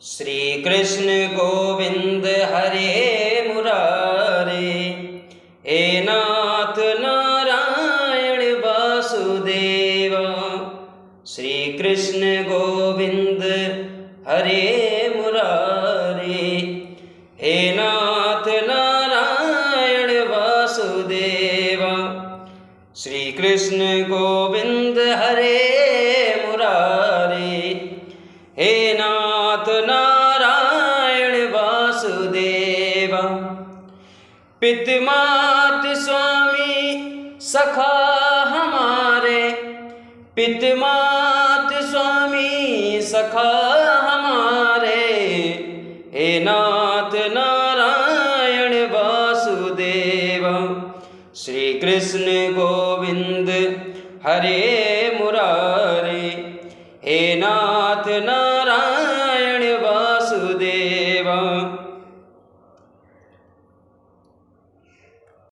श्री कृष्ण गोविंद हरे मुरारे, हे नाथ नारायण वासुदेव। श्री कृष्ण गोविंद हरे मुरारे, हे नाथ नारायण वासुदेव। श्री कृष्ण गोविंद हरे मुरारे, हे नाथ नारायण वासुदेव। पितमात स्वामी सखा हमारे, पितमात स्वामी सखा हमारे, हे नाथ नारायण वासुदेव। श्री कृष्ण गोविंद हरे